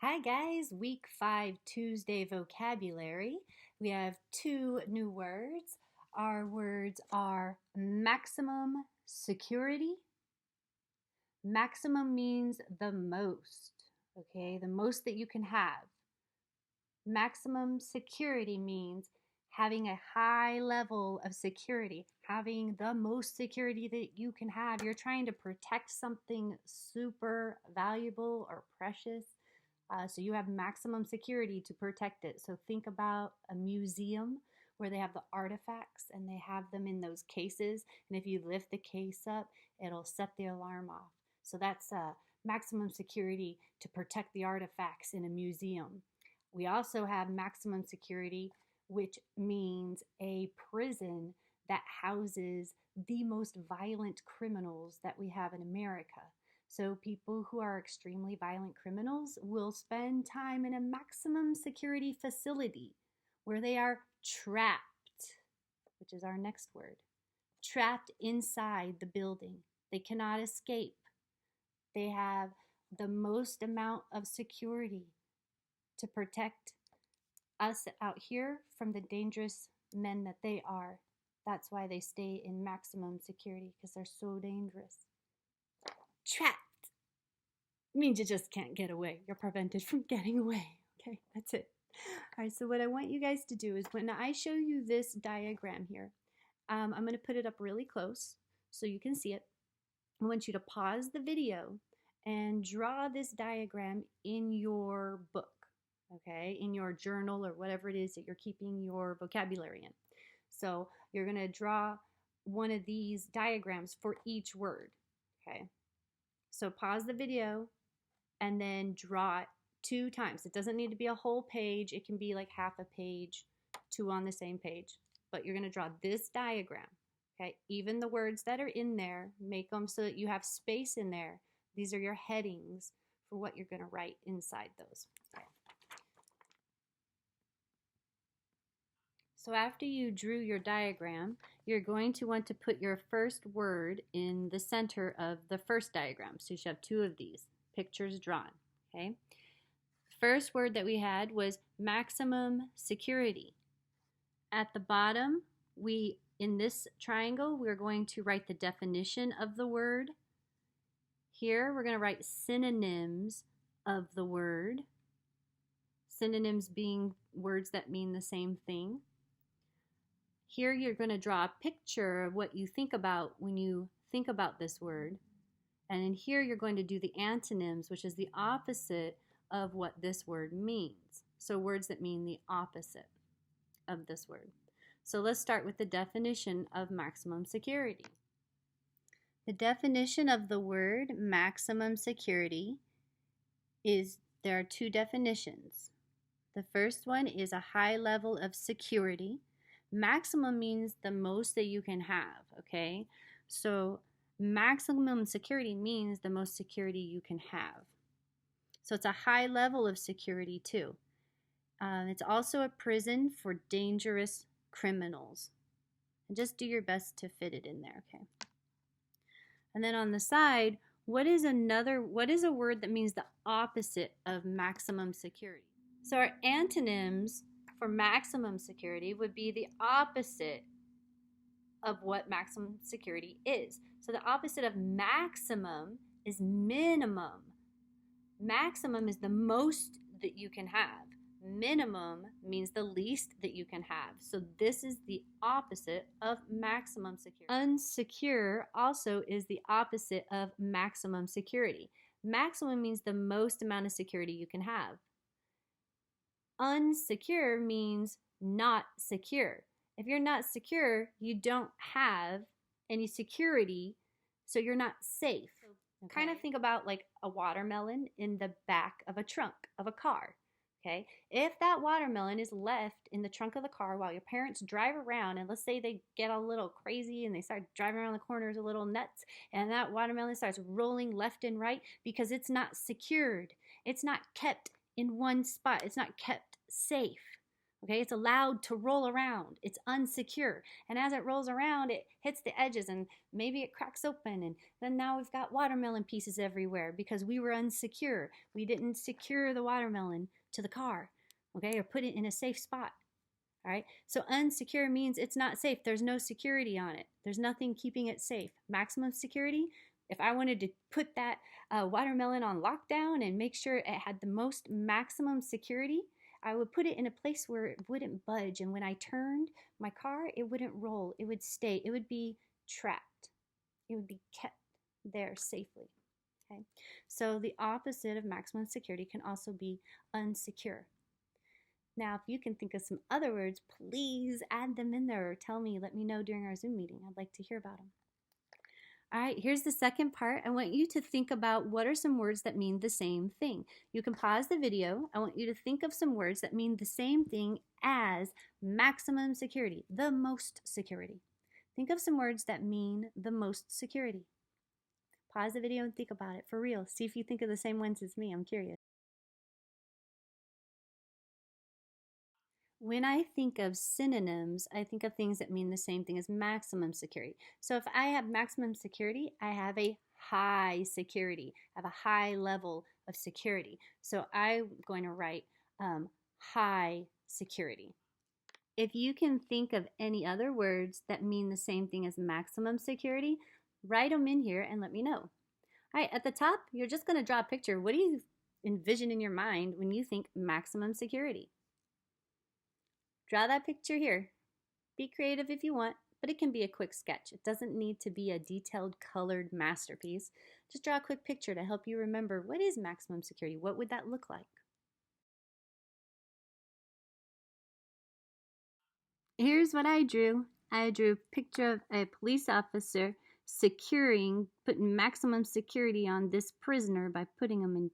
Hi guys, week 5 Tuesday vocabulary. We have two new words. Our words are maximum security. Maximum means the most, okay? The most that you can have. Maximum security means having a high level of security, having the most security that you can have. You're trying to protect something super valuable or precious. So you have maximum security to protect it. So think about a museum where they have the artifacts and they have them in those cases. And if you lift the case up, it'll set the alarm off. So that's maximum security to protect the artifacts in a museum. We also have maximum security, which means a prison that houses the most violent criminals that we have in America. So people who are extremely violent criminals will spend time in a maximum security facility where they are trapped, which is our next word. Trapped inside the building. They cannot escape. They have the most amount of security to protect us out here from the dangerous men that they are. That's why they stay in maximum security, because they're so dangerous. Trapped means you just can't get away. You're prevented from getting away. Okay, that's it. All right, so what I want you guys to do is when I show you this diagram here, I'm going to put it up really close so you can see it. I want you to pause the video and draw this diagram in your book, okay, in your journal or whatever it is that you're keeping your vocabulary in. So you're going to draw one of these diagrams for each word, okay? So pause the video and then draw it 2 times. It doesn't need to be a whole page. It can be like half a page, 2 on the same page. But you're going to draw this diagram, okay? Even the words that are in there, make them so that you have space in there. These are your headings for what you're going to write inside those. Okay. So after you drew your diagram, you're going to want to put your first word in the center of the first diagram. So you should have 2 of these pictures drawn, okay? First word that we had was maximum security. At the bottom, in this triangle, we're going to write the definition of the word. Here, we're going to write synonyms of the word. Synonyms being words that mean the same thing. Here, you're going to draw a picture of what you think about when you think about this word. And in here, you're going to do the antonyms, which is the opposite of what this word means. So words that mean the opposite of this word. So let's start with the definition of maximum security. The definition of the word maximum security is, there are 2 definitions. The first one is a high level of security. Maximum means the most that you can have, okay? So maximum security means the most security you can have. So it's a high level of security too. It's also a prison for dangerous criminals. And just do your best to fit it in there, okay? And then on the side, what is a word that means the opposite of maximum security? So our antonyms for maximum security would be the opposite of what maximum security is. So the opposite of maximum is minimum. Maximum is the most that you can have. Minimum means the least that you can have. So this is the opposite of maximum security. Unsecure also is the opposite of maximum security. Maximum means the most amount of security you can have. Unsecure means not secure. If you're not secure, you don't have any security, so you're not safe. Okay. Kind of think about like a watermelon in the back of a trunk of a car. Okay, if that watermelon is left in the trunk of the car while your parents drive around, and let's say they get a little crazy and they start driving around the corners a little nuts, and that watermelon starts rolling left and right because it's not secured. It's not kept in one spot. It's not kept safe. Okay, it's allowed to roll around. It's unsecure. And as it rolls around, it hits the edges and maybe it cracks open. And then now we've got watermelon pieces everywhere because we were unsecure. We didn't secure the watermelon to the car, okay, or put it in a safe spot. All right, so unsecure means it's not safe. There's no security on it. There's nothing keeping it safe. Maximum security, if I wanted to put that watermelon on lockdown and make sure it had the most maximum security, I would put it in a place where it wouldn't budge. And when I turned my car, it wouldn't roll. It would stay. It would be trapped. It would be kept there safely. Okay, so the opposite of maximum security can also be unsecure. Now, if you can think of some other words, please add them in there or tell me, let me know during our Zoom meeting. I'd like to hear about them. All right, here's the second part. I want you to think about what are some words that mean the same thing. You can pause the video. I want you to think of some words that mean the same thing as maximum security, the most security. Think of some words that mean the most security. Pause the video and think about it for real. See if you think of the same ones as me. I'm curious. When I think of synonyms, I think of things that mean the same thing as maximum security. So if I have maximum security, I have a high security. I have a high level of security. So I'm going to write high security. If you can think of any other words that mean the same thing as maximum security, write them in here and let me know. All right, at the top, you're just going to draw a picture. What do you envision in your mind when you think maximum security? Draw that picture here. Be creative if you want, but it can be a quick sketch. It doesn't need to be a detailed colored masterpiece. Just draw a quick picture to help you remember what is maximum security. What would that look like? Here's what I drew. I drew a picture of a police officer putting maximum security on this prisoner by putting him in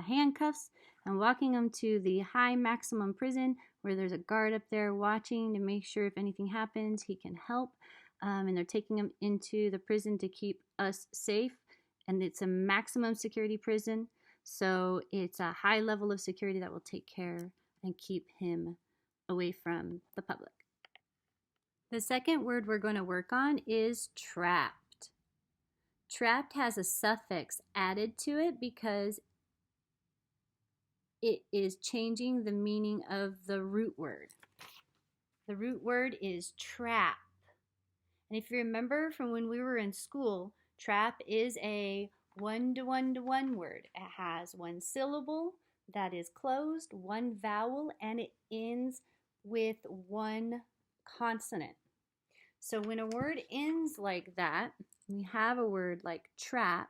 handcuffs and walking him to the high maximum prison where there's a guard up there watching to make sure if anything happens, he can help. And they're taking him into the prison to keep us safe. And it's a maximum security prison. So it's a high level of security that will take care and keep him away from the public. The second word we're going to work on is trapped. Trapped has a suffix added to it because it is changing the meaning of the root word. The root word is trap. And if you remember from when we were in school, trap is a one-to-one-to-one word. It has one syllable that is closed, one vowel, and it ends with one consonant. So when a word ends like that, we have a word like trap.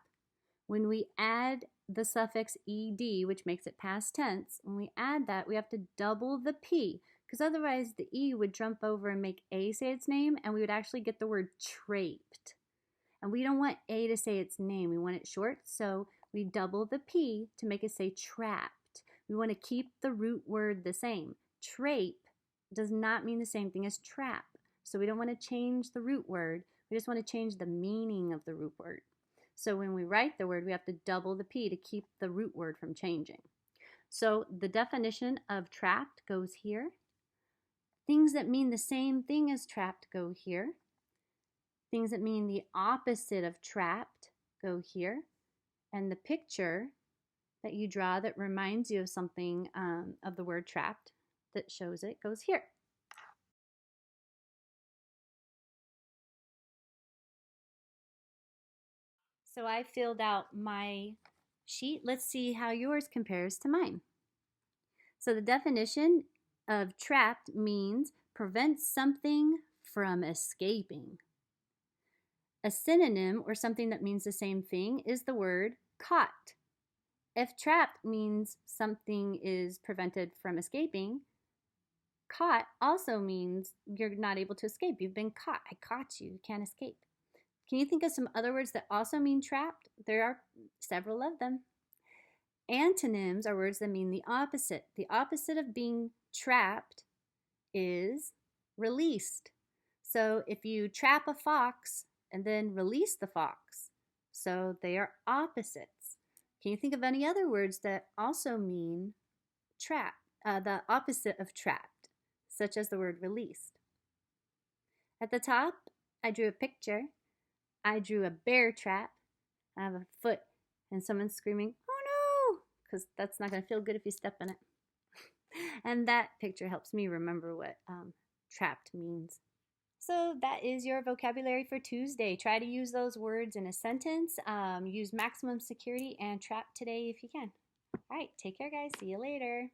When we add the suffix ed, which makes it past tense, when we add that, we have to double the p, because otherwise the e would jump over and make a say its name, and we would actually get the word traped. And we don't want a to say its name. We want it short, so we double the p to make it say trapped. We want to keep the root word the same. Trape does not mean the same thing as trap. So we don't want to change the root word. We just want to change the meaning of the root word. So when we write the word, we have to double the p to keep the root word from changing. So the definition of trapped goes here. Things that mean the same thing as trapped go here. Things that mean the opposite of trapped go here. And the picture that you draw that reminds you of something of the word trapped that shows it goes here. So I filled out my sheet. Let's see how yours compares to mine. So the definition of trapped means prevent something from escaping. A synonym or something that means the same thing is the word caught. If trapped means something is prevented from escaping, caught also means you're not able to escape. You've been caught. I caught you. You can't escape. Can you think of some other words that also mean trapped? There are several of them. Antonyms are words that mean the opposite. The opposite of being trapped is released. So if you trap a fox and then release the fox, so they are opposites. Can you think of any other words that also mean trap, the opposite of trapped? such as the word released. At the top, I drew a picture. I drew a bear trap. I have a foot and someone's screaming, "Oh no!" because that's not going to feel good if you step in it. And that picture helps me remember what trapped means. So that is your vocabulary for Tuesday. Try to use those words in a sentence. Use maximum security and trap today if you can. All right, take care, guys. See you later.